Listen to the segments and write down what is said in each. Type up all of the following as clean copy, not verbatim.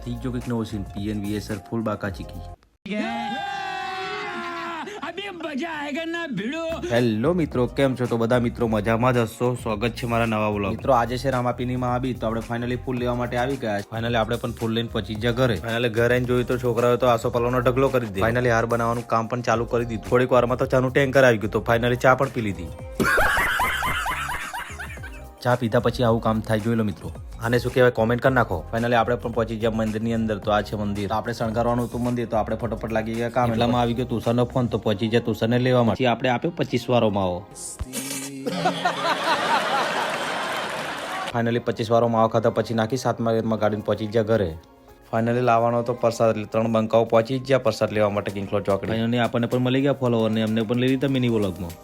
થઈ ગયો કંઈક નવો સીન PNVSR ફૂલ બાકા ચીકી. હેલો મિત્રો, કેમ છો? તો બધા મિત્રો મજામાં જ હશો. સ્વાગત છે મારા નવા વ્લોગ. મિત્રો આજે છે રામાપીનીમાં આવી તો આપણે ફાઇનલી ફૂલ લેવા માટે આવી ગયા. ફાઇનલી આપણે પણ ફૂલ લઈને પહોંચી ગયા ઘરે. ફાઇનલી ઘરે આવીને જોયું તો છોકરાઓ તો આસોપાલવનો ઢગલો કરી દીધો. ફાઇનલી હાર બનાવવાનું કામ પણ ચાલુ કરી દીધું. થોડીક વારમાં તો ચાનું ટેન્કર આવી ગયું તો ફાઇનલી ચા પણ પી લીધી. ચા પીધા પછી આવું કામ થાય જોઈ લો મિત્રો. આને શું કહેવાય કોમેન્ટ કરી નાખો. ફાઇનલી આપણે પણ પહોંચી ગયા મંદિરની અંદર. તો આ છે મંદિર. આપણે શણગારવાનું હતું મંદિર તો આપણે ફટોફટ લાગી ગયા કામ. એટલામાં આવી ગયો તુષારનો ફોન તો પહોંચી ગયા તુષારને લેવા માટે. આપણે આપ્યો 25 વારો માવો. ફાઇનલી 25 વારો માવો ખાતા પછી નાખી 7મા ગેરમાં ગાડીને પહોંચી ગયા ઘરે. ફાઇનલી લાવવાનો તો પ્રસાદ એટલે 3 બંકાઓ પહોંચી ગયા પ્રસાદ લેવા માટે કિંકલો ચોકડી. અને આપણને પણ મળી ગયા ફોલોવર ને એમને પણ લઈ લીધા મિની વ્લોગમાં.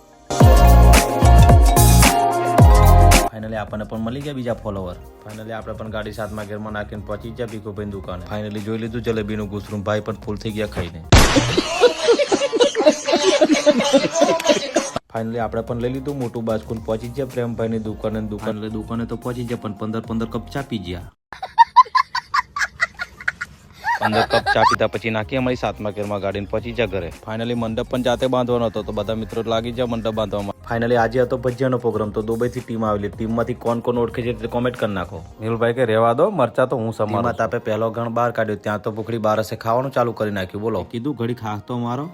ફાઇનલી આપણને પણ મળી ગયા બીજા ફોલોવર. ફાઇનલી આપણે પણ ગાડી 7મા ગેરમાં નાખીને પહોંચી ગયા ભીખુભાઈ દુકાને. ફાઇનલી જોઈ લીધું જલેબીનું ગુસરું. ભાઈ પણ ફૂલ થઈ ગયા ખાઈને. ફાઇનલી આપણે પણ લઈ લીધું મોટું બાસ્કુન. પહોંચી ગયા પ્રેમભાઈની દુકાને. દુકાને તો પહોંચી ગયા પણ 15 કપ ચા પી ગયા. 15 કપ ચા પીધા પછી નાખી અમારી 7મા ગેરમાં ગાડીને પહોંચી ગયા ઘરે. ફાઇનલી મંડપ પણ જાતે બાંધવાનો હતો તો બધા મિત્રો લાગી ગયા મંડપ બાંધવામાં. ફાઇનલી આજે હતો ભજીયાનો પ્રોગ્રામ તો દુબઈથી ટીમ આવેલી. ટીમમાંથી કોણ ઓળખે છે કોમેન્ટ કરી નાખો. નીલભાઈ કે રેવા દો મરચા તો હું સમાર. તાપે પહેલો ગણ બહાર કાઢ્યો ત્યાં તો ભૂખડી બારસે ખાવાનું ચાલુ કરી નાખ્યું. બોલો કીધું ઘડી ખાસ તો મારો.